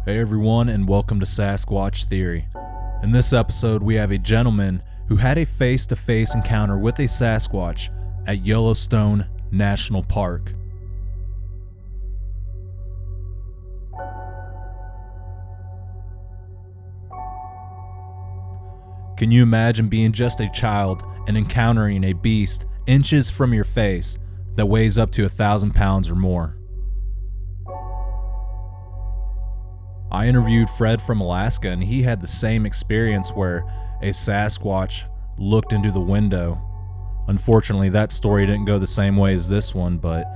Hey everyone, and welcome to Sasquatch Theory. In this episode, we have a gentleman who had a face-to-face encounter with a Sasquatch at Yellowstone National Park. Can you imagine being just a child and encountering a beast inches from your face that weighs up to 1,000 pounds or more? I interviewed Fred from Alaska, and he had the same experience where a Sasquatch looked into the window. Unfortunately, that story didn't go the same way as this one, but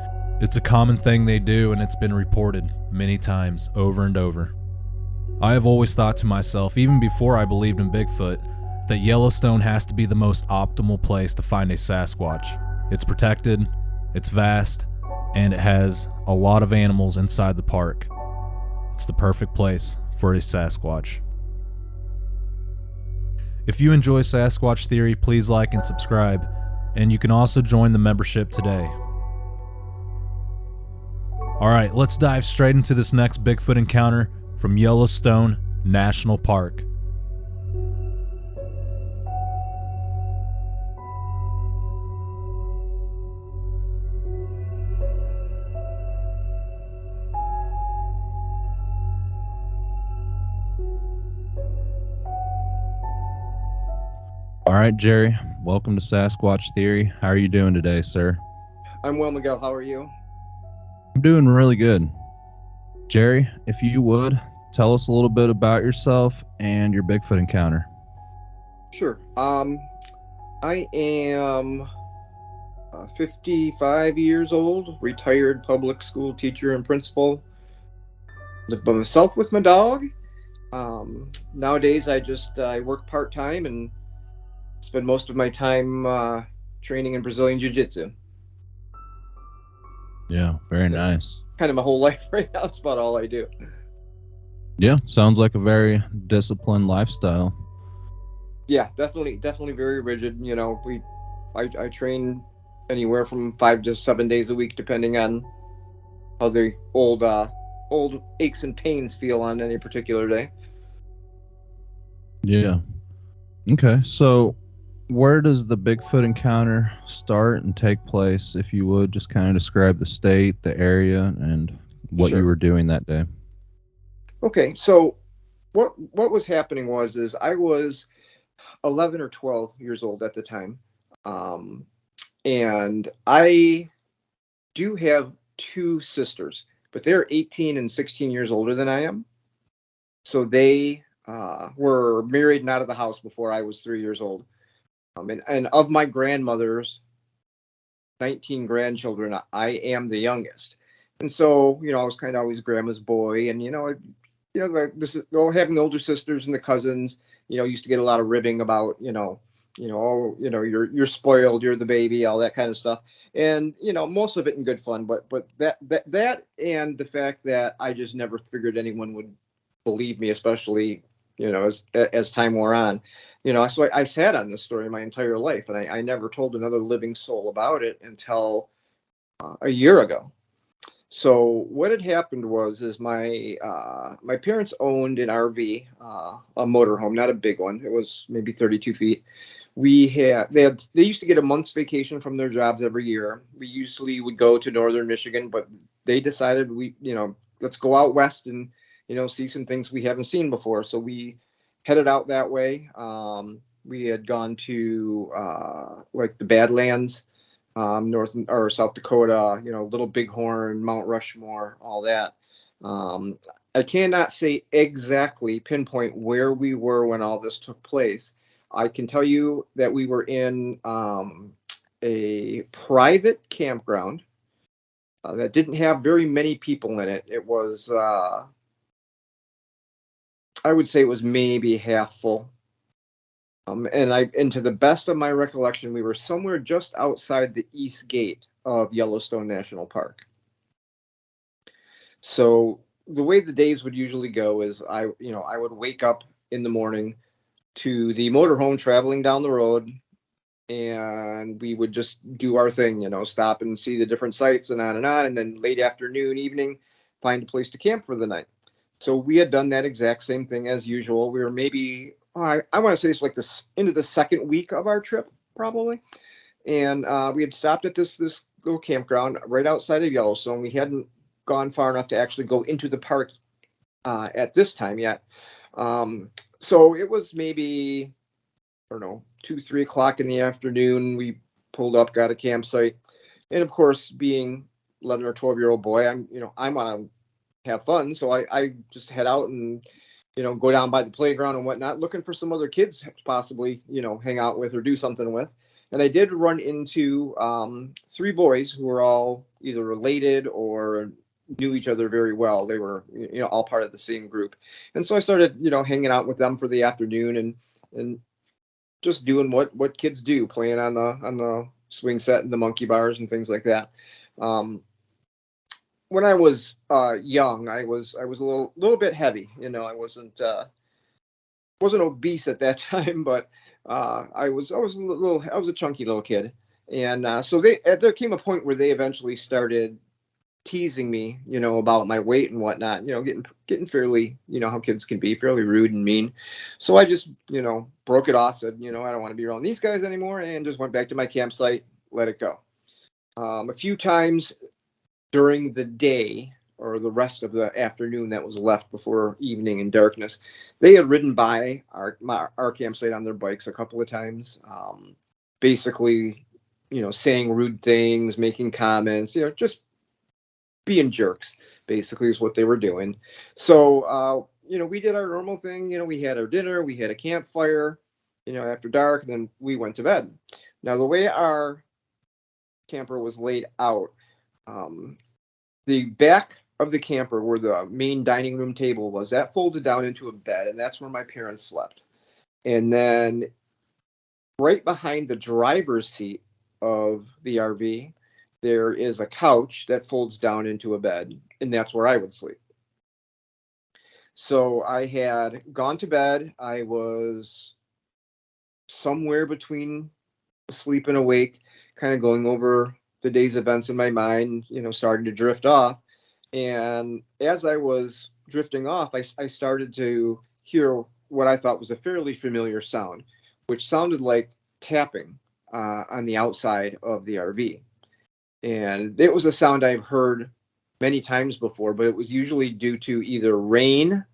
it's a common thing they do, and it's been reported many times over and over. I have always thought to myself, even before I believed in Bigfoot, that Yellowstone has to be the most optimal place to find a Sasquatch. It's protected, it's vast, and it has a lot of animals inside the park. It's the perfect place for a Sasquatch. If you enjoy Sasquatch Theory, please like and subscribe, and you can also join the membership today. Alright, let's dive straight into this next Bigfoot encounter from Yellowstone National Park. All right, Jerry, welcome to Sasquatch Theory. How are you doing today, sir? I'm well, Miguel. How are you? I'm doing really good. Jerry, if you would, tell us a little bit about yourself and your Bigfoot encounter. Sure. I am 55 years old, retired public school teacher and principal. Live by myself with my dog. Nowadays, I work part-time and spend most of my time training in Brazilian Jiu-Jitsu. Yeah, very That's nice. kind of my whole life right now. It's about all I do. Yeah, sounds like a very disciplined lifestyle. Yeah, definitely very rigid. I train anywhere from 5 to 7 days a week, depending on how the old aches and pains feel on any particular day. Yeah. Okay, so where does the Bigfoot encounter start and take place? If you would, just kind of describe the state, the area, and what you Sure. were doing that day. Okay, so what was happening is I was 11 or 12 years old at the time, um, and I do have two sisters, but they're 18 and 16 years older than I am. So they were married and out of the house before I was 3 years old. And of my grandmother's 19 grandchildren, I am the youngest. And so, I was kind of always grandma's boy. And, like this is having older sisters and the cousins, used to get a lot of ribbing about, oh, you're spoiled, you're the baby, all that kind of stuff. And, most of it in good fun, but that and the fact that I just never figured anyone would believe me, especially, as time wore on. So I sat on this story my entire life, and I never told another living soul about it until a year ago. So what had happened is my parents owned an RV, a motorhome, not a big one. It was maybe 32 feet. They used to get a month's vacation from their jobs every year. We usually would go to northern Michigan, but they decided let's go out west and see some things we haven't seen before. So we headed out that way. We had gone to like the Badlands, North or South Dakota, Little Bighorn, Mount Rushmore, all that. Um, I cannot say exactly pinpoint where we were when all this took place. I can tell you that we were in a private campground that didn't have very many people in it. It was, I would say, it was maybe half full. And to the best of my recollection, we were somewhere just outside the east gate of Yellowstone National Park. So the way the days would usually go is I would wake up in the morning to the motorhome traveling down the road, and we would just do our thing, stop and see the different sites and on, and then late afternoon, evening, find a place to camp for the night. So we had done that exact same thing as usual. We were maybe, I want to say it's like this into the second week of our trip, probably. And we had stopped at this little campground right outside of Yellowstone. We hadn't gone far enough to actually go into the park at this time yet. So it was maybe, I don't know, 2, 3 o'clock in the afternoon. We pulled up, got a campsite, and of course, being 11 or 12-year-old boy, I want to have fun, so I just head out and go down by the playground and whatnot, looking for some other kids to possibly hang out with or do something with. And I did run into 3 boys who were all either related or knew each other very well. They were all part of the same group, and so I started hanging out with them for the afternoon and just doing what kids do, playing on the swing set and the monkey bars and things like that. Um, when I was young, I was a little bit heavy. I wasn't obese at that time, but I was a chunky little kid, and so there came a point where they eventually started teasing me, about my weight and whatnot. Getting fairly, how kids can be, fairly rude and mean. So I just, broke it off, said, I don't want to be around these guys anymore, and just went back to my campsite, let it go. A few times during the day or the rest of the afternoon that was left before evening and darkness, they had ridden by our campsite on their bikes a couple of times, basically, saying rude things, making comments, just being jerks, basically, is what they were doing. So, we did our normal thing. We had our dinner, we had a campfire, after dark, and then we went to bed. Now, the way our camper was laid out, um, the back of the camper where the main dining room table was, that folded down into a bed, and that's where my parents slept. And then right behind the driver's seat of the RV, there is a couch that folds down into a bed, and that's where I would sleep. So I had gone to bed. I was somewhere between asleep and awake, kind of going over the day's events in my mind, starting to drift off. And as I was drifting off, I started to hear what I thought was a fairly familiar sound, which sounded like tapping on the outside of the RV. And it was a sound I've heard many times before, but it was usually due to either rain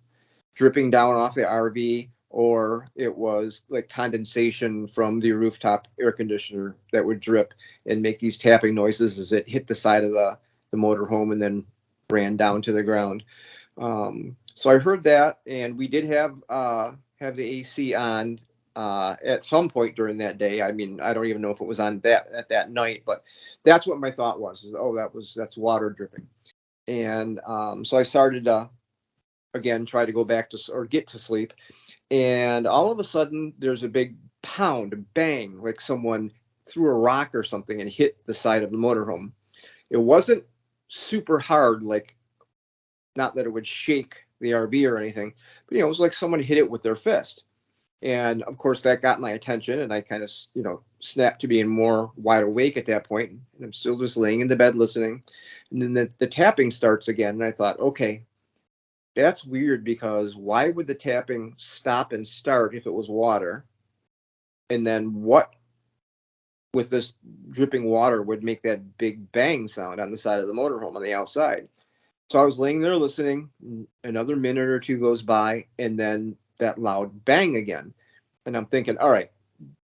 dripping down off the RV, or it was like condensation from the rooftop air conditioner that would drip and make these tapping noises as it hit the side of the motorhome and then ran down to the ground. So I heard that, and we did have the AC on at some point during that day. I mean, I don't even know if it was on that night, but that's what my thought was. Is, oh, that's water dripping, and so I started to again try to go back to or get to sleep, and all of a sudden there's a big pound, a bang, like someone threw a rock or something and hit the side of the motorhome. It wasn't super hard, like not that it would shake the RV or anything, but it was like someone hit it with their fist. And of course, that got my attention, and I kind of, snapped to being more wide awake at that point. And I'm still just laying in the bed listening. And then the tapping starts again. And I thought, okay, that's weird, because why would the tapping stop and start if it was water? And then what with this dripping water would make that big bang sound on the side of the motorhome on the outside? So I was laying there listening. Another minute or two goes by, and then that loud bang again. And I'm thinking, all right,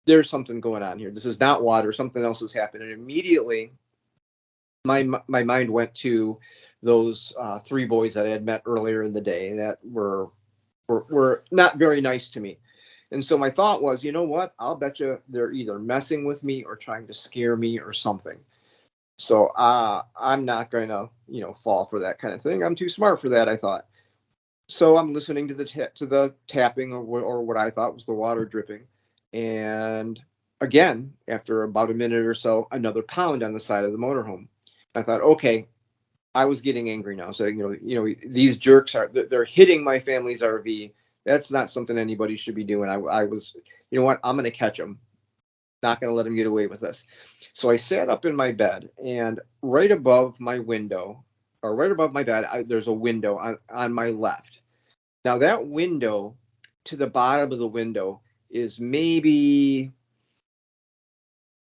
there's something going on here. This is not water. Something else has happened. And immediately, my mind went to those 3 boys that I had met earlier in the day that were not very nice to me. And so my thought was, you know what? I'll bet you they're either messing with me or trying to scare me or something. So I'm not going to, fall for that kind of thing. I'm too smart for that, I thought. So I'm listening to the tapping, or what I thought was the water dripping, and again, after about a minute or so, another pound on the side of the motorhome. I thought, okay, I was getting angry now. So these jerks they're hitting my family's RV. That's not something anybody should be doing. I was, you know what? I'm going to catch them. Not going to let them get away with this. So I sat up in my bed, and right above my window, or right above my bed, there's a window on my left. Now that window to the bottom of the window is maybe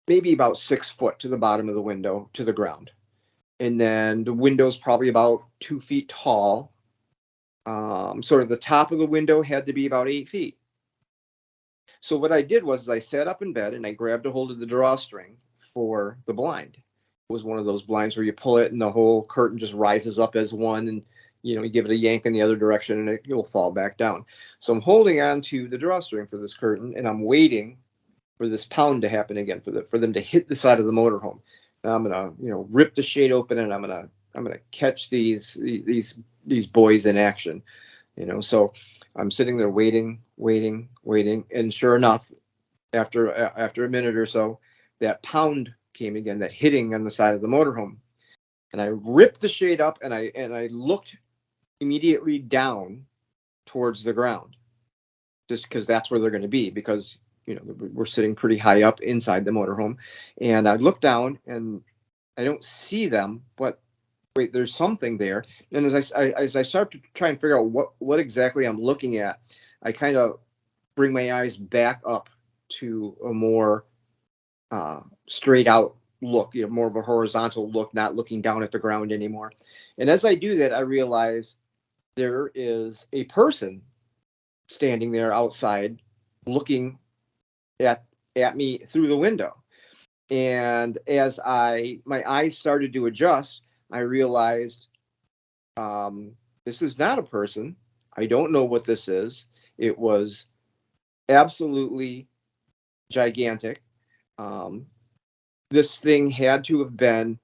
about 6 foot to the bottom of the window to the ground. And then the window's probably about 2 feet tall. Sort of the top of the window had to be about 8 feet. So what I did was I sat up in bed and I grabbed a hold of the drawstring for the blind. It was one of those blinds where you pull it and the whole curtain just rises up as one, and you give it a yank in the other direction and it'll fall back down. So I'm holding on to the drawstring for this curtain and I'm waiting for this pound to happen again, for them to hit the side of the motorhome. And I'm gonna rip the shade open and I'm gonna catch these boys in action. So I'm sitting there waiting, and sure enough, after a minute or so, that pound came again, that hitting on the side of the motorhome. And I ripped the shade up and I looked immediately down towards the ground, just because that's where they're going to be, because we're sitting pretty high up inside the motorhome. And I look down and I don't see them, but wait, there's something there. And as I start to try and figure out what exactly I'm looking at, I kind of bring my eyes back up to a more straight out look, more of a horizontal look, not looking down at the ground anymore. And as I do that, I realize there is a person standing there outside looking at me through the window. And as my eyes started to adjust, I realized this is not a person. I don't know what this is. It was absolutely gigantic. This thing had to have been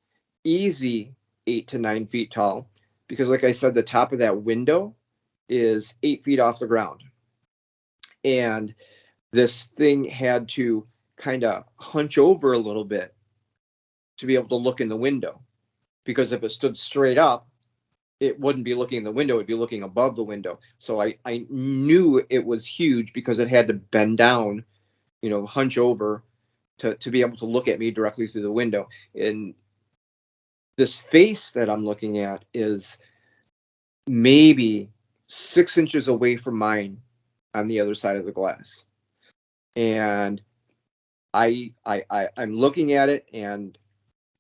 easy 8 to 9 feet tall, because like I said, the top of that window is 8 feet off the ground. And this thing had to kind of hunch over a little bit to be able to look in the window, because if it stood straight up, it wouldn't be looking in the window, it'd be looking above the window. So I knew it was huge because it had to bend down, hunch over to be able to look at me directly through the window. And this face that I'm looking at is maybe 6 inches away from mine on the other side of the glass. And I'm looking at it and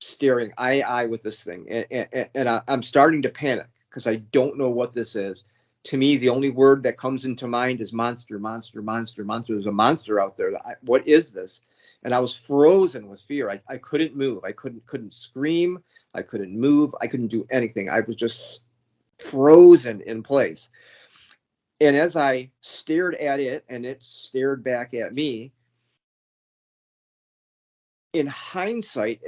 staring eye to eye with this thing. And I'm starting to panic because I don't know what this is. To me, the only word that comes into mind is monster, monster, monster, monster. There's a monster out there. What is this? And I was frozen with fear. I couldn't move. I couldn't scream. I couldn't move. I couldn't do anything. I was just frozen in place. And as I stared at it and it stared back at me, in hindsight,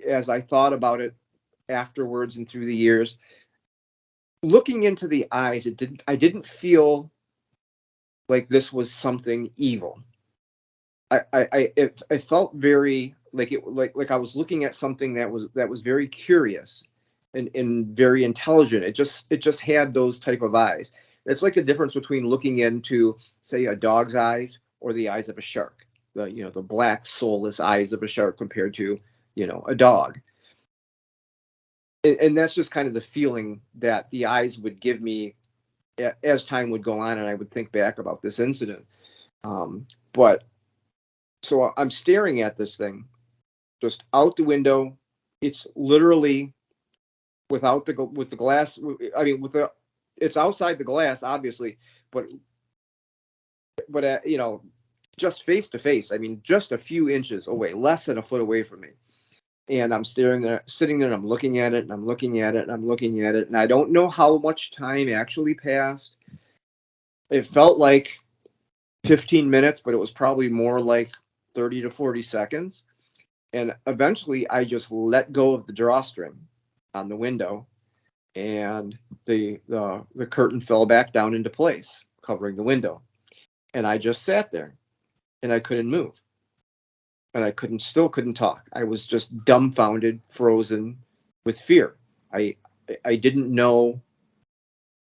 as I thought about it afterwards and through the years, looking into the eyes, I didn't feel like this was something evil. It felt very like I was looking at something that was very curious and very intelligent. It just had those type of eyes. It's like the difference between looking into, say, a dog's eyes or the eyes of a shark. The black soulless eyes of a shark compared to a dog. And that's just kind of the feeling that the eyes would give me as time would go on and I would think back about this incident. But so I'm staring at this thing just out the window. It's literally with the glass. I mean, it's outside the glass, obviously, but just face to face. I mean, just a few inches away, less than a foot away from me. And I'm sitting there, and I'm looking at it, and I'm looking at it, and I'm looking at it, and I don't know how much time actually passed. It felt like 15 minutes, but it was probably more like 30 to 40 seconds. And eventually I just let go of the drawstring on the window, and the curtain fell back down into place, covering the window. And I just sat there and I couldn't move. And I still couldn't talk. I was just dumbfounded, frozen with fear. I didn't know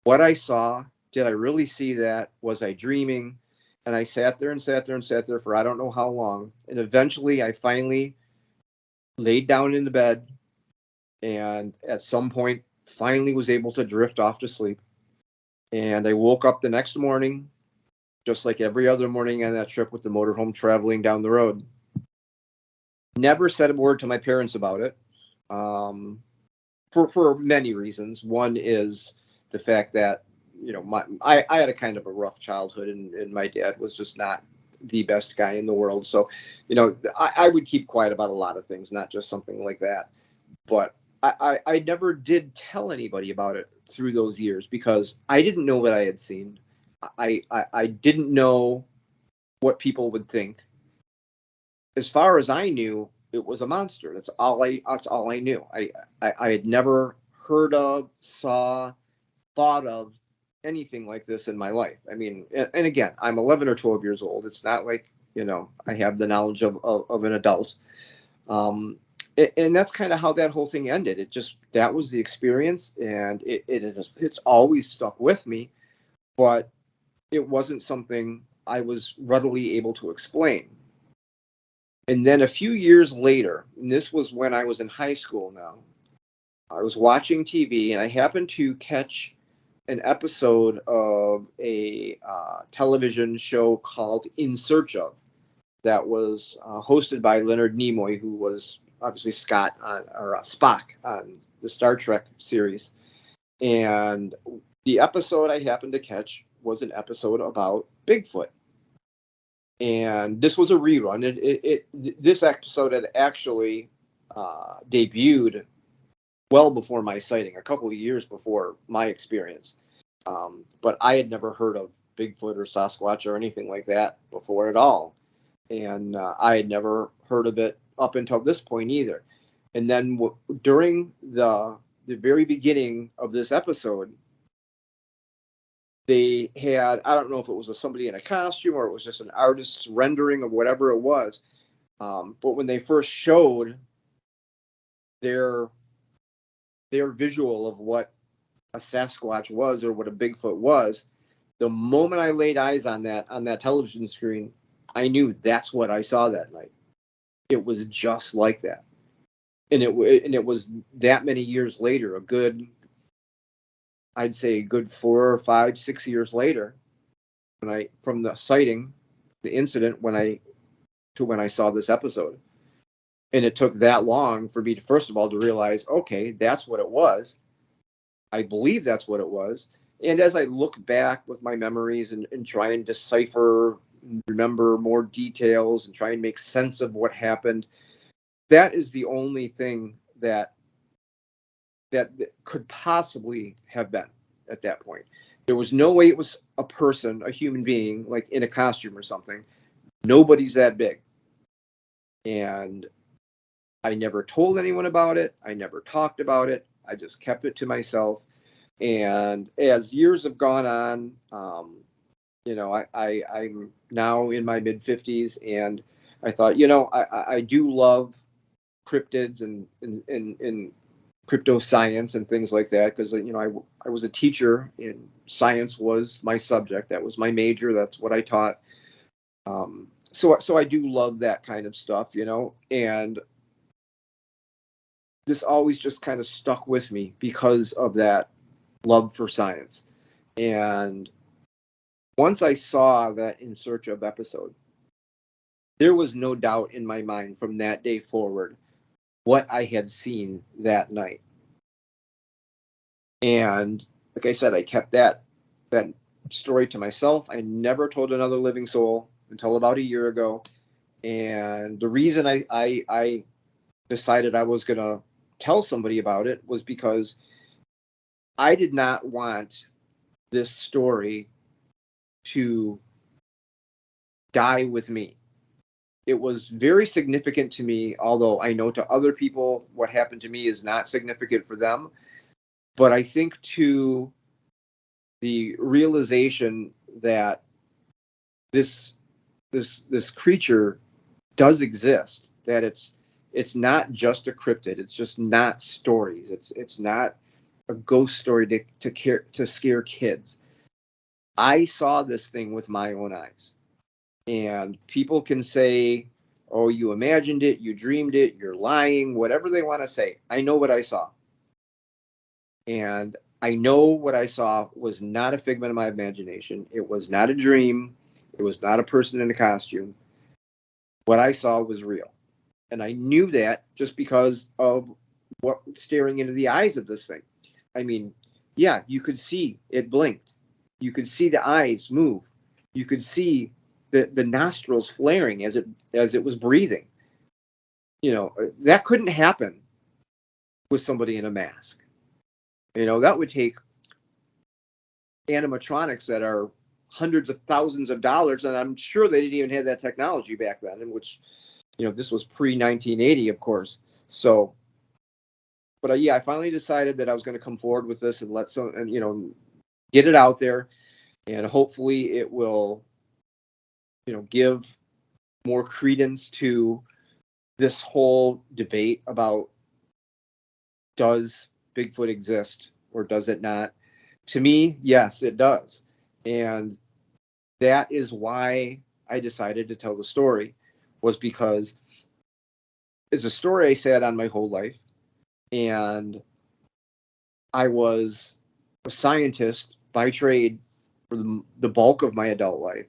what I saw. Did I really see that? Was I dreaming? And I sat there and sat there and sat there for I don't know how long. And eventually I finally laid down in the bed, and at some point finally was able to drift off to sleep. And I woke up the next morning, just like every other morning on that trip with the motorhome traveling down the road. Never said a word to my parents about it, for many reasons. One is the fact that, I had a kind of a rough childhood, and my dad was just not the best guy in the world. So, I would keep quiet about a lot of things, not just something like that. But I never did tell anybody about it through those years because I didn't know what I had seen. I didn't know what people would think. As far as I knew, it was a monster. That's all I knew. I had never heard of, saw, thought of anything like this in my life. I mean, and again, I'm 11 or 12 years old. It's not like, I have the knowledge of an adult. Um, and that's kind of how that whole thing ended. That was the experience, and it's always stuck with me, but it wasn't something I was readily able to explain. And then a few years later, and this was when I was in high school now, I was watching TV and I happened to catch an episode of a television show called In Search of, that was hosted by Leonard Nimoy, who was obviously Spock on the Star Trek series. And the episode I happened to catch was an episode about Bigfoot. And this was a rerun. This episode had actually debuted well before my sighting, a couple of years before my experience. But I had never heard of Bigfoot or Sasquatch or anything like that before at all. And I had never heard of it up until this point either. And then during the very beginning of this episode, they had, I don't know if it was somebody in a costume or it was just an artist's rendering of whatever it was. But when they first showed their visual of what a Sasquatch was or what a Bigfoot was, the moment I laid eyes on that television screen, I knew that's what I saw that night. It was just like that. And it was that many years later, I'd say a good 4 or 5, 6 years later, from the sighting, the incident, when I saw this episode. And it took that long for me to, first of all, to realize, okay, that's what it was. I believe that's what it was. And as I look back with my memories and try and decipher, remember more details and try and make sense of what happened, that is the only thing that could possibly have been at that point. There was no way it was a person, a human being, like in a costume or something. Nobody's that big. And I never told anyone about it. I never talked about it. I just kept it to myself. And as years have gone on, I'm now in my mid 50s, and I thought, I do love cryptids and crypto science and things like that, because I was a teacher and science was my subject. That was my major. That's what I taught. So I do love that kind of stuff, and this always just kind of stuck with me because of that love for science. And once I saw that In Search of episode, there was no doubt in my mind from that day forward what I had seen that night. And like I said, I kept that story to myself. I never told another living soul until about a year ago. And the reason I decided I was going to tell somebody about it was because I did not want this story to die with me. It was very significant to me, although I know to other people what happened to me is not significant for them. But I think to the realization that this creature does exist, that it's not just a cryptid, it's just not stories, it's not a ghost story to scare kids. I saw this thing with my own eyes. And people can say, oh, you imagined it, you dreamed it, you're lying, whatever they want to say. I know what I saw. And I know what I saw was not a figment of my imagination. It was not a dream. It was not a person in a costume. What I saw was real. And I knew that just because of what staring into the eyes of this thing. I mean, yeah, you could see it blinked. You could see the eyes move. You could see the nostrils flaring as it was breathing. You know, that couldn't happen with somebody in a mask. You know, that would take animatronics that are hundreds of thousands of dollars, and I'm sure they didn't even have that technology back then, in which, you know, this was pre 1980, of course. So, but yeah, I finally decided that I was going to come forward with this and let some, and, you know, get it out there, and hopefully it will, you know, give more credence to this whole debate about, does Bigfoot exist or does it not? To me, yes, it does. And that is why I decided to tell the story, was because it's a story I sat on my whole life. And I was a scientist by trade for the bulk of my adult life.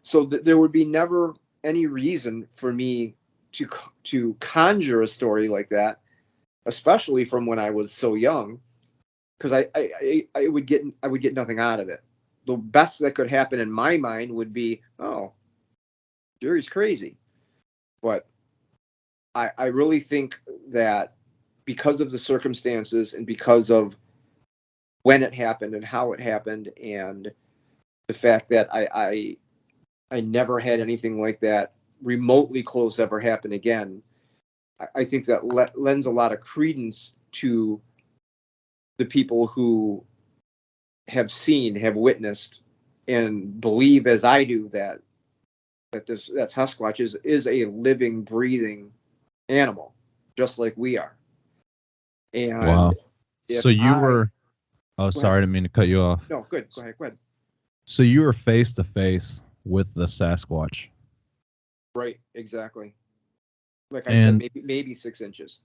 So there would be never any reason for me to conjure a story like that, especially from when I was so young, because I would get nothing out of it. The best that could happen in my mind would be, oh, Jerry's crazy. But I really think that because of the circumstances and because of when it happened and how it happened, and the fact that I never had anything like that remotely close ever happen again, I think that lends a lot of credence to the people who have seen, have witnessed, and believe as I do that Sasquatch is a living, breathing animal, just like we are. And Wow. if So you I were, oh, go ahead, sorry, I didn't mean to cut you off. no, good, go ahead, go ahead. So you were face to face with the Sasquatch. Right, exactly. Like I said, And maybe 6 inches.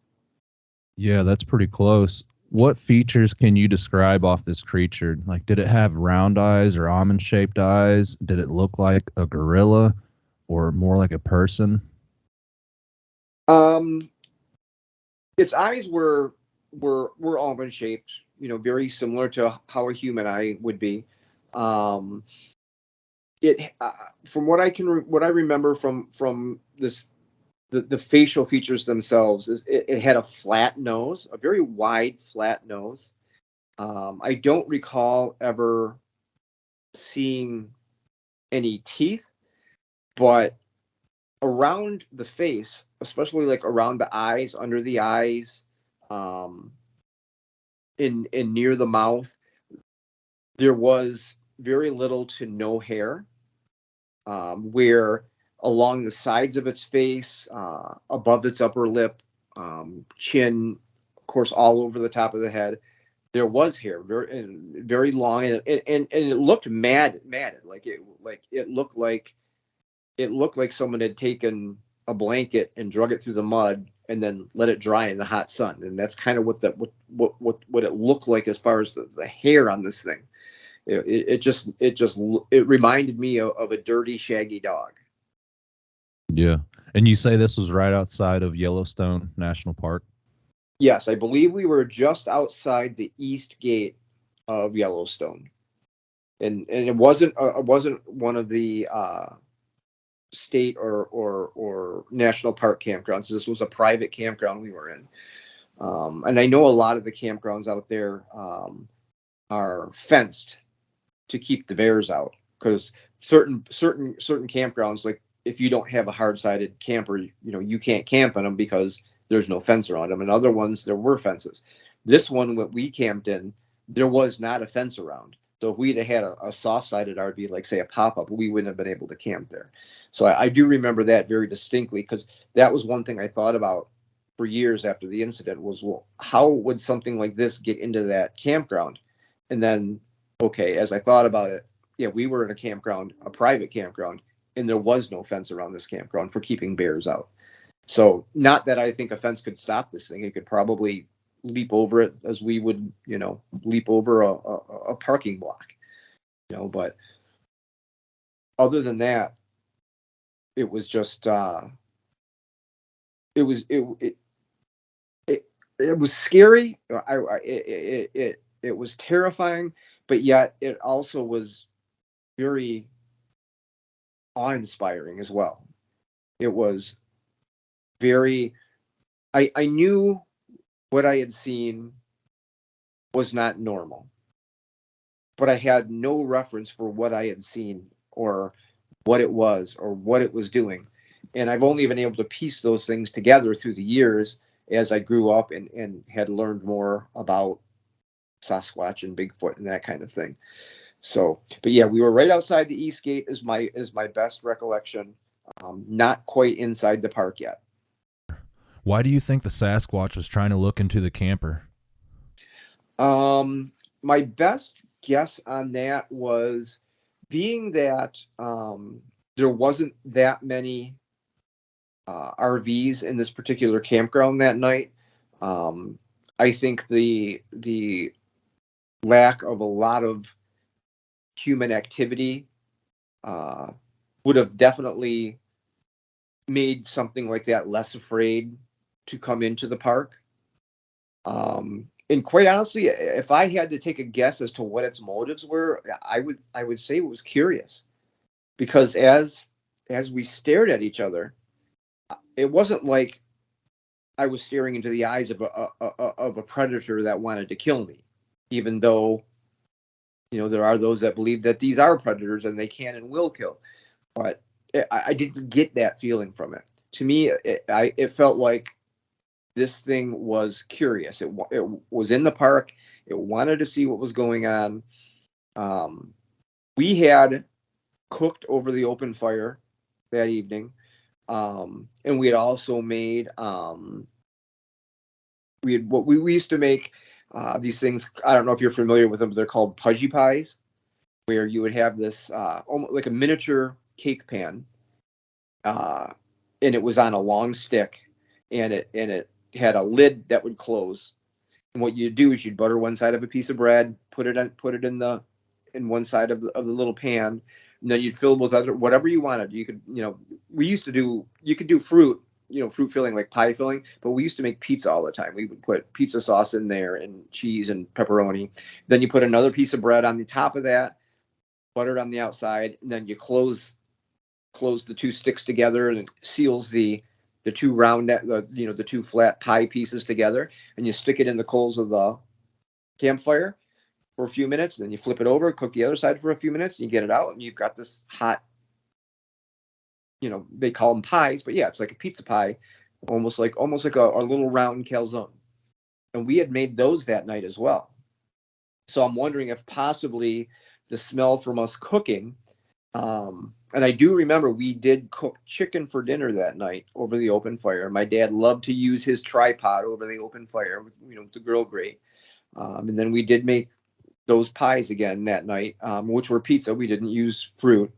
yeah, that's pretty close. What features can you describe off this creature? Like, did it have round eyes or almond shaped eyes? Did it look like a gorilla or more like a person? Um, its eyes were almond shaped, you know, very similar to how a human eye would be. Um, it from what I remember from this, the facial features themselves, is it had a flat nose, a very wide flat nose. I don't recall ever seeing any teeth, but around the face, especially like around the eyes, under the eyes, um, in near the mouth, there was very little to no hair. Where along the sides of its face, above its upper lip, chin, of course, all over the top of the head, there was hair, very long, and it looked matted, it looked like someone had taken a blanket and drug it through the mud and then let it dry in the hot sun, and that's kind of what it looked like as far as the hair on this thing. It reminded me of a dirty, shaggy dog. Yeah. And you say this was right outside of Yellowstone National Park? Yes, I believe we were just outside the east gate of Yellowstone, and it wasn't one of the state or national park campgrounds. This was a private campground we were in, and I know a lot of the campgrounds out there are fenced to keep the bears out, because certain campgrounds, like if you don't have a hard sided camper, you know, you can't camp in them because there's no fence around them, and other ones there were fences. This one, what we camped in, there was not a fence around. So if we'd have had a soft sided RV, like say a pop up, we wouldn't have been able to camp there. So I do remember that very distinctly, because that was one thing I thought about for years after the incident was, well, how would something like this get into that campground? And then, okay, as I thought about it, yeah, we were in a campground, a private campground, and there was no fence around this campground for keeping bears out. So, not that I think a fence could stop this thing. It could probably leap over it as we would, leap over a parking block, but other than that, it was just, it was, it, it was scary. It was terrifying, but yet it also was very awe-inspiring as well. It was very, I knew what I had seen was not normal, but I had no reference for what I had seen or what it was or what it was doing. And I've only been able to piece those things together through the years as I grew up and had learned more about Sasquatch and Bigfoot and that kind of thing. So, but yeah, we were right outside the East Gate is my best recollection. Not quite inside the park yet. Why do you think the Sasquatch was trying to look into the camper? My best guess on that was being that there wasn't that many RVs in this particular campground that night. I think the lack of a lot of human activity would have definitely made something like that less afraid to come into the park. And quite honestly, if I had to take a guess as to what its motives were, I would say it was curious, because as we stared at each other, it wasn't like I was staring into the eyes of a predator that wanted to kill me, even though there are those that believe that these are predators and they can and will kill. But I didn't get that feeling from it. To me, it felt like this thing was curious. It was in the park. It wanted to see what was going on. We had cooked over the open fire that evening, and we had also made we used to make these things. I don't know if you're familiar with them. But they're called pudgy pies, where you would have this almost like a miniature cake pan, and it was on a long stick, and it had a lid that would close. And what you'd do is you'd butter one side of a piece of bread, put it in one side of the little pan, and then you'd fill with whatever you wanted. You could, you could do fruit, fruit filling like pie filling, but we used to make pizza all the time. We would put pizza sauce in there and cheese and pepperoni. Then you put another piece of bread on the top of that, buttered on the outside, and then you close the two sticks together, and it seals the two round, the two flat pie pieces together, and you stick it in the coals of the campfire for a few minutes, and then you flip it over, cook the other side for a few minutes, and you get it out, and you've got this hot, they call them pies, but yeah, it's like a pizza pie, almost like a little round calzone. And we had made those that night as well. So I'm wondering if possibly the smell from us cooking, and I do remember we did cook chicken for dinner that night over the open fire. My dad loved to use his tripod over the open fire, with the grill grate. And then we did make those pies again that night, which were pizza. We didn't use fruit.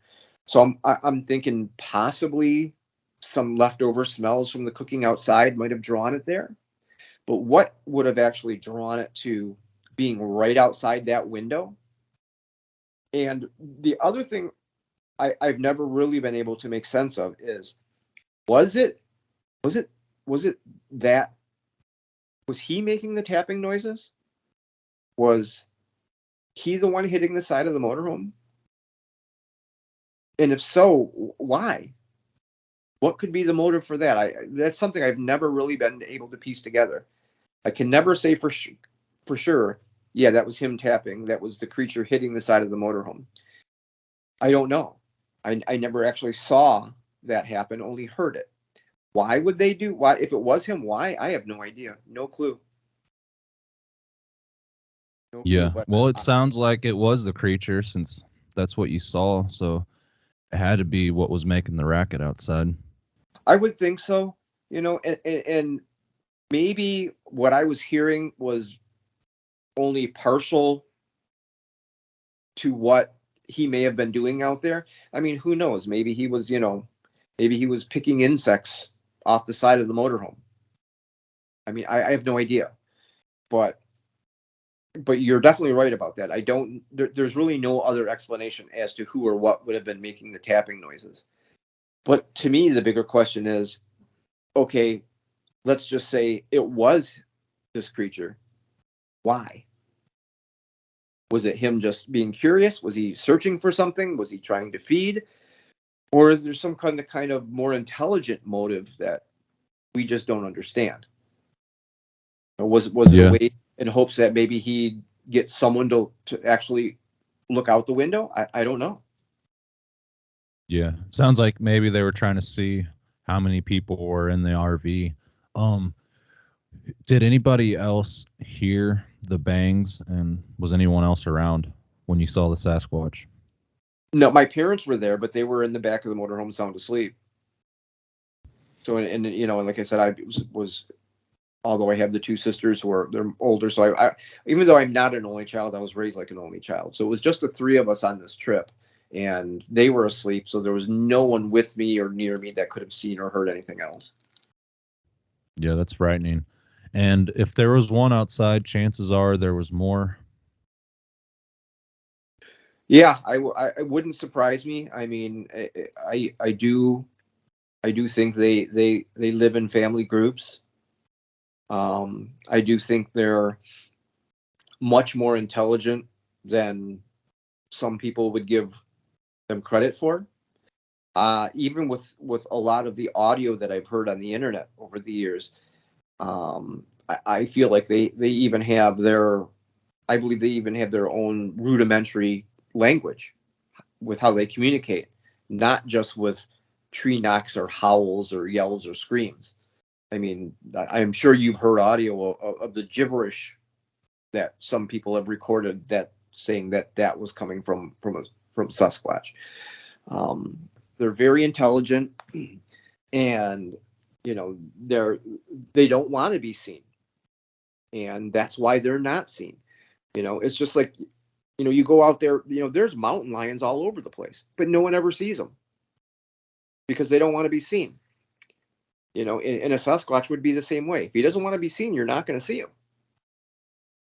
So I'm thinking possibly some leftover smells from the cooking outside might have drawn it there. But what would have actually drawn it to being right outside that window? And the other thing I've never really been able to make sense of is, was it that, was he making the tapping noises? Was he the one hitting the side of the motorhome? And if so, why? What could be the motive for that? That's something I've never really been able to piece together. I can never say for sure, yeah, that was him tapping. That was the creature hitting the side of the motorhome. I don't know. I never actually saw that happen, only heard it. Why would they do? Why, if it was him, why? I have no idea. No clue. No clue. Yeah. But Well, it sounds like it was the creature since that's what you saw. So it had to be what was making the racket outside. I would think so. And maybe what I was hearing was only partial to what he may have been doing out there. I mean, who knows? Maybe he was, maybe he was picking insects off the side of the motorhome. I mean, I have no idea. but you're definitely right about that. There's really no other explanation as to who or what would have been making the tapping noises. But to me, the bigger question is, okay, let's just say it was this creature. Why? Was it him just being curious? Was he searching for something? Was he trying to feed? Or is there some kind of more intelligent motive that we just don't understand? Or was it a way in hopes that maybe he'd get someone to actually look out the window? I don't know. Yeah. Sounds like maybe they were trying to see how many people were in the RV. Did anybody else hear the bangs, and was anyone else around when you saw the Sasquatch? No, my parents were there, but they were in the back of the motorhome sound asleep. So, and like I said, I was although I have the two sisters they're older. So I even though I'm not an only child, I was raised like an only child. So it was just the three of us on this trip, and they were asleep. So there was no one with me or near me that could have seen or heard anything else. Yeah, that's frightening. And if there was one outside, chances are there was more. Yeah, I wouldn't surprise me. I mean, I do think they live in family groups. I do think they're much more intelligent than some people would give them credit for. Even with a lot of the audio that I've heard on the internet over the years, I feel like they even have I believe they even have their own rudimentary language with how they communicate, not just with tree knocks or howls or yells or screams. I mean, I'm sure you've heard audio of the gibberish that some people have recorded that saying that was coming from Sasquatch. They're very intelligent, and they don't want to be seen, and that's why they're not seen. It's just like you go out there. There's mountain lions all over the place, but no one ever sees them because they don't want to be seen. And a Sasquatch would be the same way. If he doesn't want to be seen, you're not going to see him.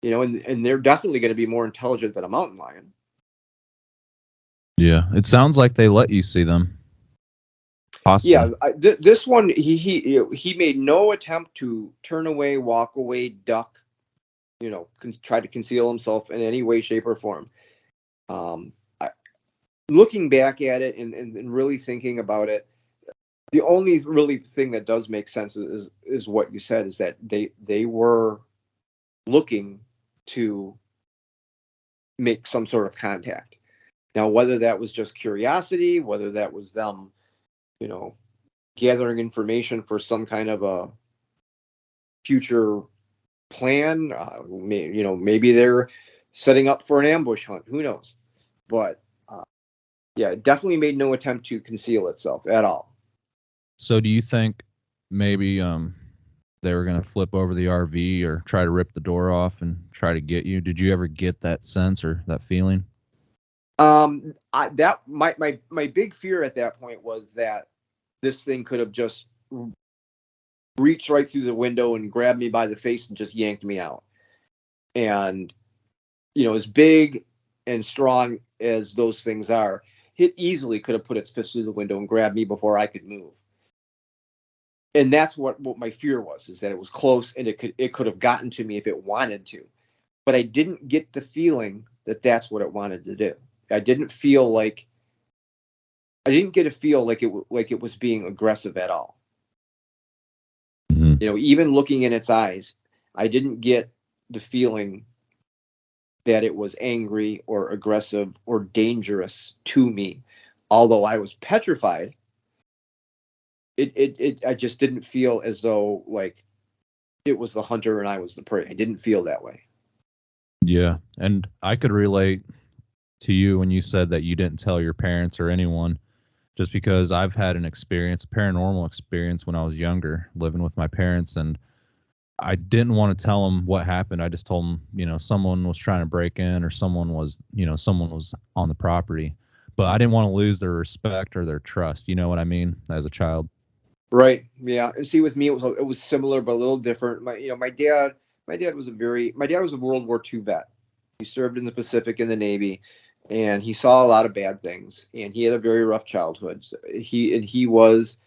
And they're definitely going to be more intelligent than a mountain lion. Yeah, it sounds like they let you see them. Possibly. Yeah, this one he made no attempt to turn away, walk away, duck. Try to conceal himself in any way, shape, or form. Looking back at it and really thinking about it, the only really thing that does make sense is what you said, is that they were looking to make some sort of contact. Now, whether that was just curiosity, whether that was them, gathering information for some kind of a future plan, maybe they're setting up for an ambush hunt. Who knows? But yeah, it definitely made no attempt to conceal itself at all. So do you think maybe they were going to flip over the RV or try to rip the door off and try to get you? Did you ever get that sense or that feeling? My big fear at that point was that this thing could have just reached right through the window and grabbed me by the face and just yanked me out. And as big and strong as those things are, it easily could have put its fist through the window and grabbed me before I could move. And that's what my fear was, is that it was close and it could have gotten to me if it wanted to. But I didn't get the feeling that that's what it wanted to do. I didn't get a feel like it was being aggressive at all. Mm-hmm. Even looking in its eyes, I didn't get the feeling that it was angry or aggressive or dangerous to me. Although I was petrified, I just didn't feel as though like it was the hunter and I was the prey. I didn't feel that way. Yeah, and I could relate to you when you said that you didn't tell your parents or anyone, just because I've had a paranormal experience when I was younger, living with my parents, and I didn't want to tell them what happened. I just told them, someone was trying to break in or someone was on the property, but I didn't want to lose their respect or their trust. You know what I mean? As a child. Right. Yeah. And see, with me, it was similar, but a little different. My my dad was a World War II vet. He served in the Pacific in the Navy, and he saw a lot of bad things, and he had a very rough childhood. He was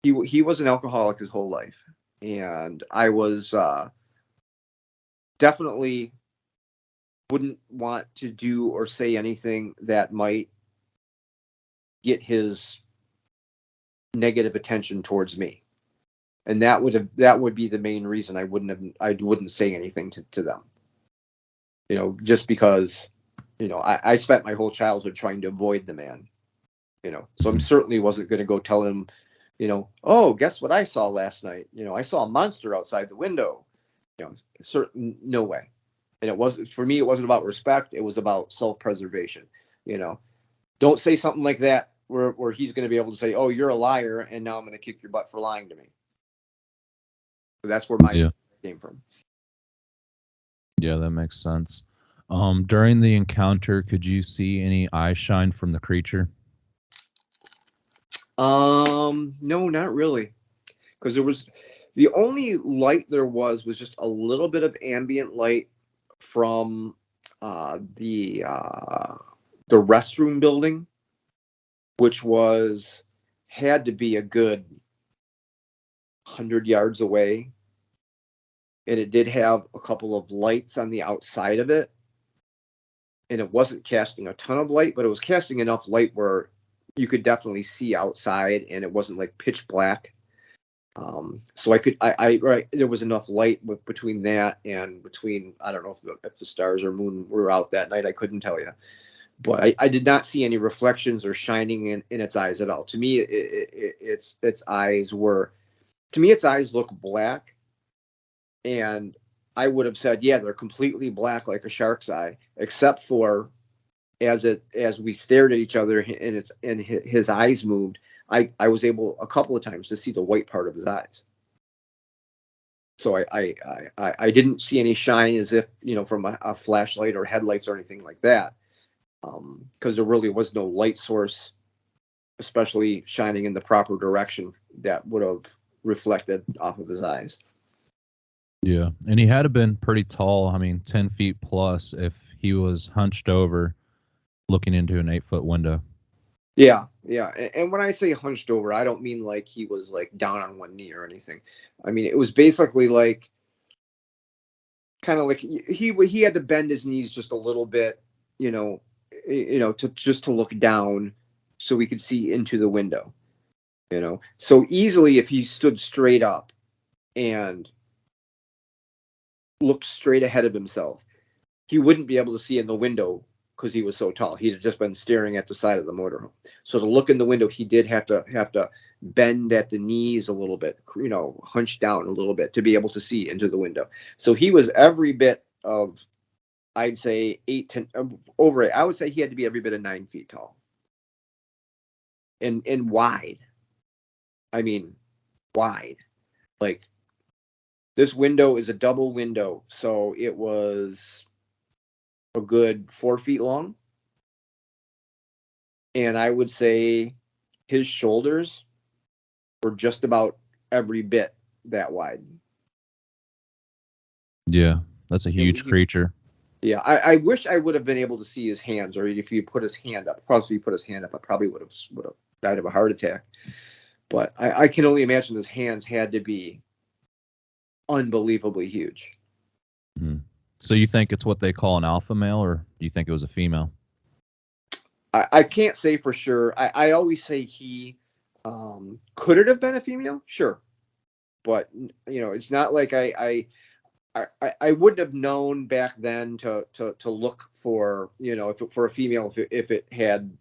an alcoholic his whole life, and I was definitely wouldn't want to do or say anything that might get his negative attention towards me. And that would be the main reason I wouldn't say anything to them. Just because, I spent my whole childhood trying to avoid the man, so I'm certainly wasn't going to go tell him, oh, guess what I saw last night? I saw a monster outside the window. Certain no way. And for me, it wasn't about respect. It was about self-preservation. Don't say something like that where he's going to be able to say, oh, you're a liar, and now I'm going to kick your butt for lying to me. So that's where my came from. Yeah, that makes sense. During the encounter, could you see any eye shine from the creature? No, not really. Because the only light there was just a little bit of ambient light from the restroom building, which had to be a good 100 yards away. And it did have a couple of lights on the outside of it. And it wasn't casting a ton of light, but it was casting enough light where you could definitely see outside, and it wasn't like pitch black. So there was enough light between that and between, I don't know if the stars or moon were out that night. I couldn't tell you, but I did not see any reflections or shining in its eyes at all. To me, its eyes look black. And I would have said, yeah, they're completely black like a shark's eye, except for as we stared at each other and his eyes moved, I was able a couple of times to see the white part of his eyes. So I didn't see any shine as if, from a flashlight or headlights or anything like that. Because there really was no light source, especially shining in the proper direction that would have reflected off of his eyes. Yeah, and he had to been pretty tall. I mean, 10 feet plus if he was hunched over looking into an 8-foot window. Yeah. And when I say hunched over, I don't mean like he was like down on one knee or anything. I mean, it was basically like kind of like he had to bend his knees just a little bit, to look down so we could see into the window. So easily if he stood straight up and looked straight ahead of himself, he wouldn't be able to see in the window because he was so tall. He'd have just been staring at the side of the motorhome. So to look in the window, he did have to bend at the knees a little bit, hunch down a little bit to be able to see into the window. So he was every bit of, I'd say 8 to over it. I would say he had to be every bit of 9 feet tall and wide. I mean, wide. Like this window is a double window, so it was a good 4 feet long. And I would say his shoulders were just about every bit that wide. Yeah, that's a huge creature. Yeah, I wish I would have been able to see his hands, or if he put his hand up. Probably if he put his hand up, I probably would have died of a heart attack. But I can only imagine his hands had to be unbelievably huge. Mm-hmm. So you think it's what they call an alpha male, or do you think it was a female? I can't say for sure. I always say he could it have been a female? Sure. But it's not like I wouldn't have known back then to look for, for a female if it had,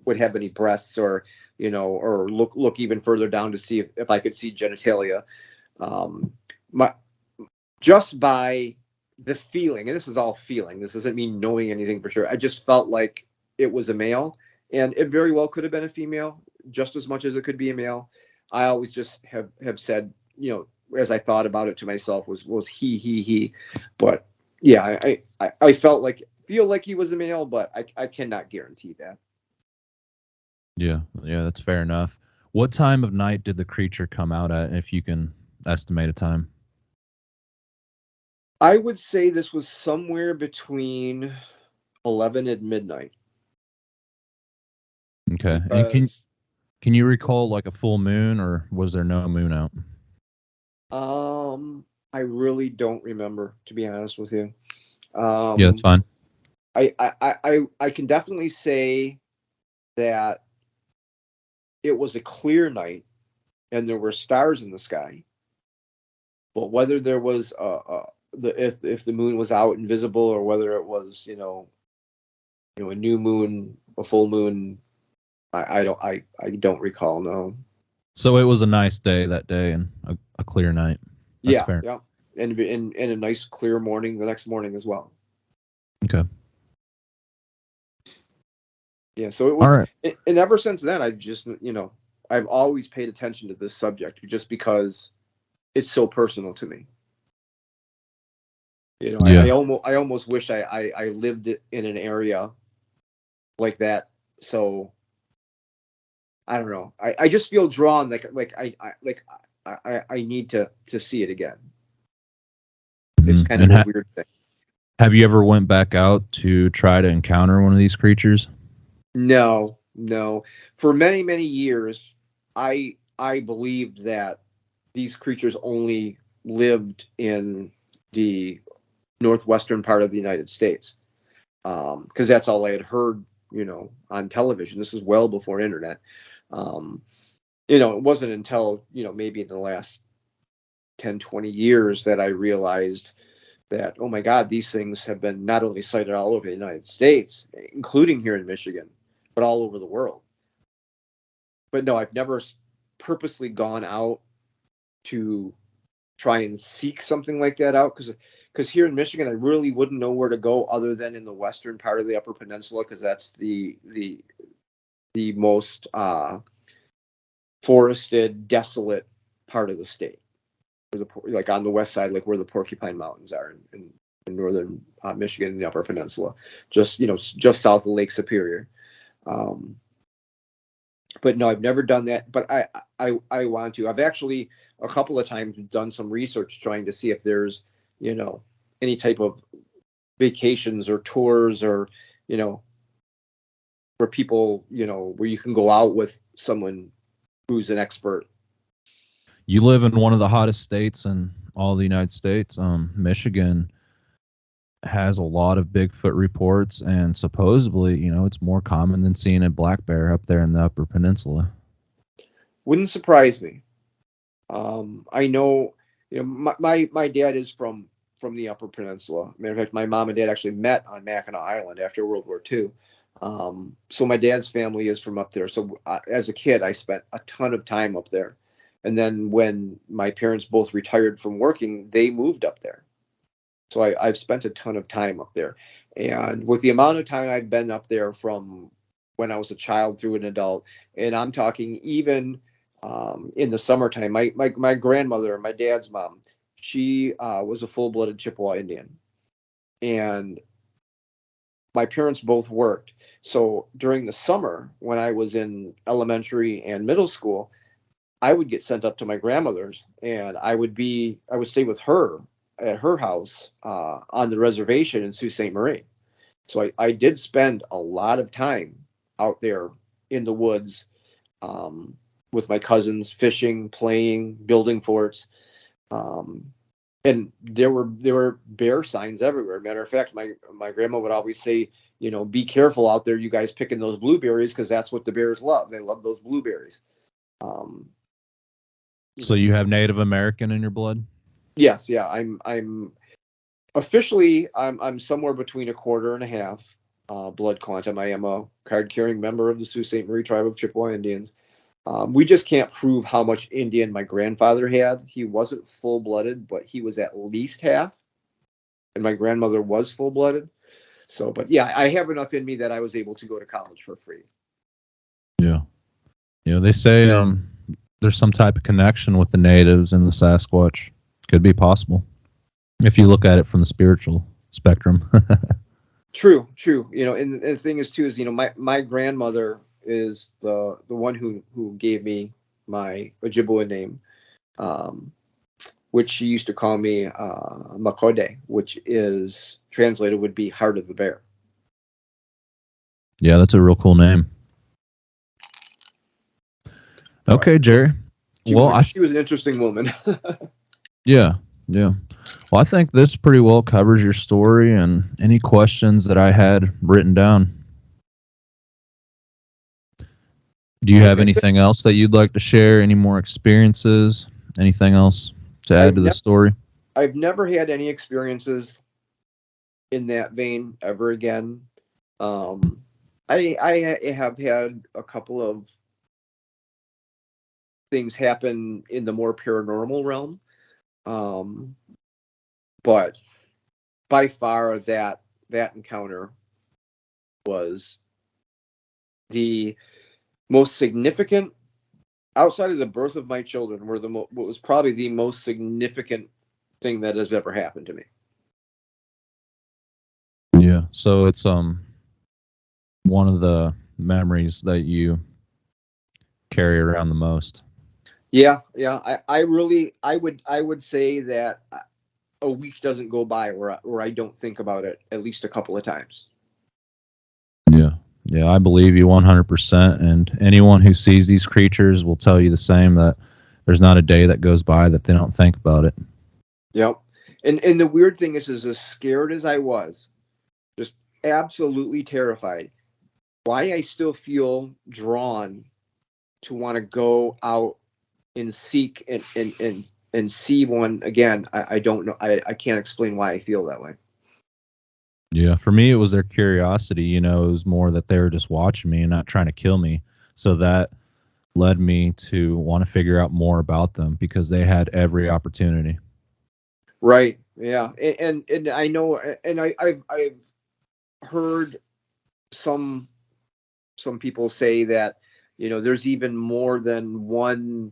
would have any breasts or, or look even further down to see if I could see genitalia. Just by the feeling, and this is all feeling, this doesn't mean knowing anything for sure. I just felt like it was a male, and it very well could have been a female just as much as it could be a male. I always just have said, as I thought about it to myself, was he. But yeah, I feel like he was a male, but I cannot guarantee that. Yeah, that's fair enough. What time of night did the creature come out at, if you can estimate a time? I would say this was somewhere between 11 and midnight. Okay. And Because can you recall like a full moon, or was there no moon out? I really don't remember, to be honest with you. Yeah, that's Um, fine. I can definitely say that it was a clear night and there were stars in the sky. But whether there was if the moon was out and visible, or whether it was a new moon, a full moon, I don't recall. No. So it was a nice day that day and a clear night. That's Yeah, fair. yeah, and a nice clear morning the next morning as well. Okay. Yeah, so it All was, right. and ever since then, I've just I've always paid attention to this subject just because it's so personal to me. Yeah. I almost wish I lived in an area like that. So I don't know. I just feel drawn, I need to see it again. It's kind of And a weird thing. have you ever went back out to try to encounter one of these creatures? No, no. For many, many years, I believed that these creatures only lived in the northwestern part of the United States, because that's all I had heard, on television. This is well before internet. Um, it wasn't until maybe in the last 10, 20 years that I realized that, oh my God, these things have been not only sighted all over the United States, including here in Michigan, but all over the world. But no, I've never purposely gone out to try and seek something like that out, because here in Michigan, I really wouldn't know where to go other than in the western part of the Upper Peninsula, because that's the most forested, desolate part of the state. Like on the west side, like where the Porcupine Mountains are in northern Michigan, in the Upper Peninsula, just south of Lake Superior. Um, but no, I've never done that. But I want to. I've actually a couple of times done some research trying to see if there's any type of vacations or tours, or where people where you can go out with someone who's an expert. You live in one of the hottest states in all the United States. Michigan has a lot of Bigfoot reports, and supposedly, it's more common than seeing a black bear up there in the Upper Peninsula. Wouldn't surprise me. I know, my dad is from the Upper Peninsula. Matter of fact, my mom and dad actually met on Mackinac Island after World War II. So my dad's family is from up there. So as a kid, I spent a ton of time up there. And then when my parents both retired from working, they moved up there. So I've spent a ton of time up there. And with the amount of time I've been up there from when I was a child through an adult, and I'm talking even in the summertime, my grandmother, my dad's mom, she was a full-blooded Chippewa Indian. And my parents both worked. So during the summer, when I was in elementary and middle school, I would get sent up to my grandmother's, and I would stay with her at her house on the reservation in Sault Ste. Marie. So I did spend a lot of time out there in the woods, with my cousins, fishing, playing, building forts. Um, and there were bear signs everywhere. Matter of fact, my grandma would always say, be careful out there, you guys picking those blueberries, because that's what the bears love. They love those blueberries. Um, So you have Native American in your blood? yes, yeah. I'm officially I'm somewhere between a quarter and a half blood quantum. I am a card carrying member of the Sault Ste. Marie tribe of Chippewa Indians. We just can't prove how much Indian my grandfather had. He wasn't full blooded, but he was at least half, and my grandmother was full blooded. So, but yeah, I have enough in me that I was able to go to college for free. Yeah. They say there's some type of connection with the natives and the Sasquatch. Could be possible if you look at it from the spiritual spectrum. True, true. And the thing is too is my grandmother is the one who gave me my Ojibwe name. Um, which she used to call me Makode, which is translated would be heart of the bear. Yeah, that's a real cool name. Okay, Jerry. Well, She was an interesting woman. yeah. Well, I think this pretty well covers your story and any questions that I had written down. Do you have anything else that you'd like to share? Any more experiences? Anything else to add to the story? I've never had any experiences in that vein ever again. I have had a couple of things happen in the more paranormal realm. But by far that encounter was the most significant outside of the birth of my children what was probably the most significant thing that has ever happened to me. Yeah. So it's one of the memories that you carry around the most. Yeah. I would say that a week doesn't go by where I don't think about it at least a couple of times. Yeah, I believe you 100%. And anyone who sees these creatures will tell you the same, that there's not a day that goes by that they don't think about it. Yep. And the weird thing is as scared as I was, just absolutely terrified, why I still feel drawn to want to go out and seek and see one again. I don't know. I can't explain why I feel that way. Yeah, for me, it was their curiosity. You know, it was more that they were just watching me and not trying to kill me. So that led me to want to figure out more about them because they had every opportunity. Right. Yeah. And I know, and I've heard some people say that, there's even more than one,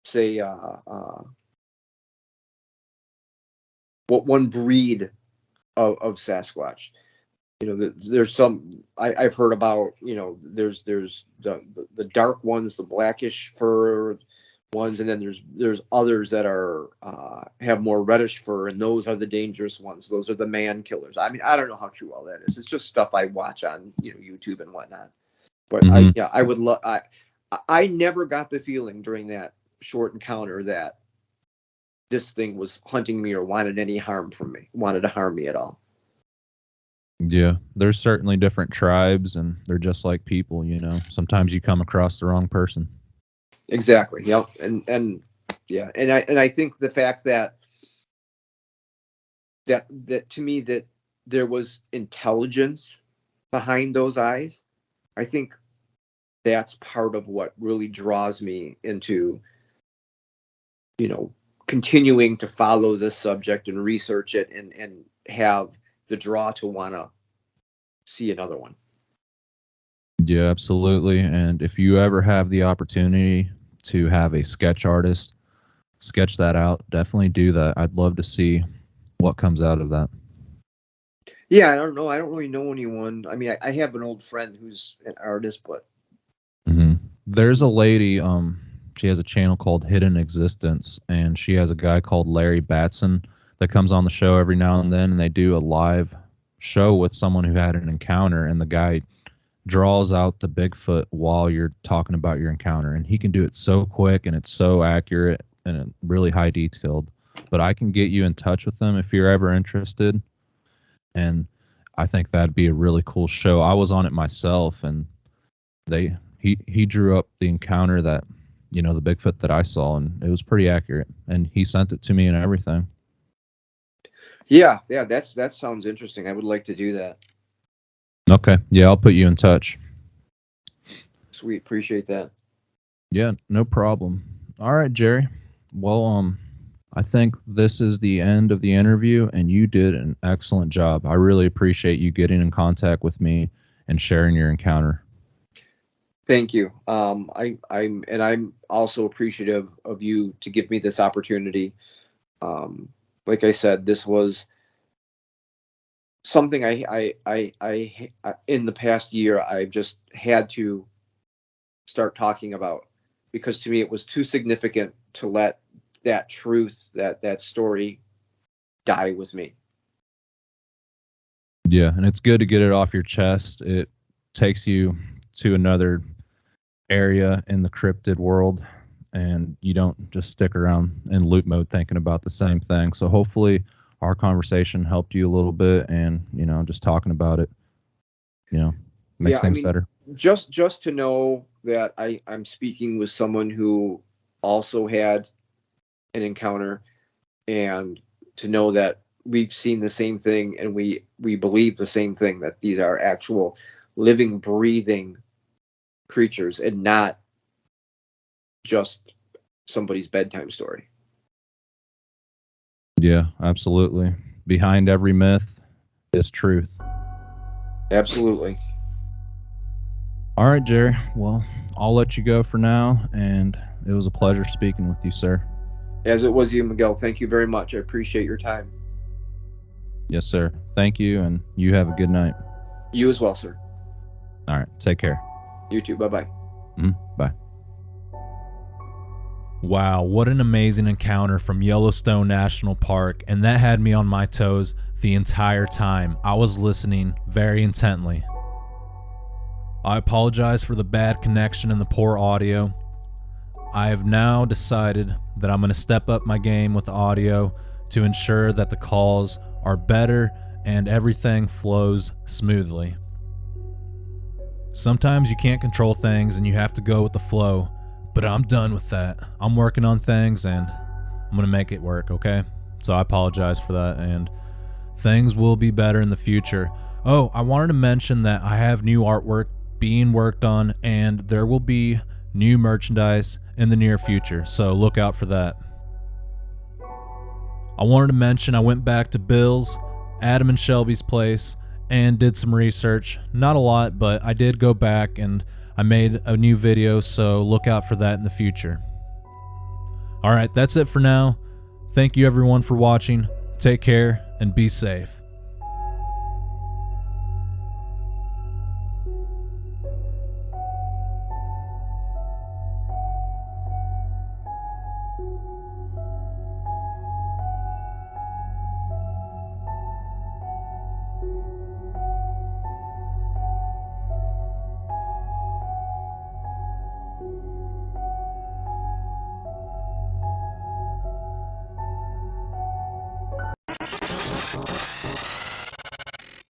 say, what one breed of Sasquatch. There's some I've heard about. There's the dark ones, the blackish fur ones, and then there's others that are have more reddish fur, and those are the dangerous ones. Those are the man killers. I mean, I don't know how true all that is. It's just stuff I watch on YouTube and whatnot. But I would love. I never got the feeling during that short encounter that this thing was hunting me or wanted to harm me at all. Yeah, there's certainly different tribes, and they're just like people. Sometimes you come across the wrong person. Exactly. Yep. And yeah, and I think the fact that to me that there was intelligence behind those eyes, I think that's part of what really draws me into continuing to follow this subject and research it and have the draw to want to see another one. Yeah, absolutely. And if you ever have the opportunity to have a sketch artist sketch that out, definitely do that. I'd love to see what comes out of that. Yeah, I don't know. I don't really know anyone. I mean, I have an old friend who's an artist, but there's a lady. She has a channel called Hidden Existence, and she has a guy called Larry Batson that comes on the show every now and then, and they do a live show with someone who had an encounter, and the guy draws out the Bigfoot while you're talking about your encounter, and he can do it so quick and it's so accurate and really high detailed. But I can get you in touch with them if you're ever interested, and I think that'd be a really cool show. I was on it myself, and he drew up the encounter that the Bigfoot that I saw, and it was pretty accurate, and he sent it to me and everything. Yeah, that sounds interesting. I would like to do that. Okay, yeah, I'll put you in touch. Sweet, appreciate that. Yeah, no problem. All right, Jerry. Well, I think this is the end of the interview, and you did an excellent job. I really appreciate you getting in contact with me and sharing your encounter. Thank you. I'm also appreciative of you to give me this opportunity. Like I said, this was something I in the past year I've just had to start talking about, because to me it was too significant to let that truth, that story die with me. Yeah, and it's good to get it off your chest. It takes you to another area in the cryptid world, and you don't just stick around in loop mode thinking about the same thing. So hopefully our conversation helped you a little bit, and just talking about it, makes things better. Just to know that I'm speaking with someone who also had an encounter, and to know that we've seen the same thing and we believe the same thing, that these are actual living, breathing creatures and not just somebody's bedtime story. Yeah, absolutely. Behind every myth is truth. Absolutely. All right, Jerry. Well, I'll let you go for now, and it was a pleasure speaking with you, sir. As it was you, Miguel. Thank you very much. I appreciate your time. Yes, sir. Thank you, and you have a good night. You as well, sir. All right. Take care. You too. Bye-bye. Bye. Wow, what an amazing encounter from Yellowstone National Park, and that had me on my toes the entire time. I was listening very intently. I apologize for the bad connection and the poor audio. I have now decided that I'm going to step up my game with the audio to ensure that the calls are better and everything flows smoothly. Sometimes you can't control things and you have to go with the flow, but I'm done with that. I'm working on things and I'm going to make it work, okay? So I apologize for that, and things will be better in the future. Oh, I wanted to mention that I have new artwork being worked on, and there will be new merchandise in the near future, so look out for that. I wanted to mention I went back to Bill's, Adam and Shelby's place, and did some research. Not a lot, but I did go back and I made a new video, so look out for that in the future. Alright, that's it for now. Thank you everyone for watching. Take care and be safe.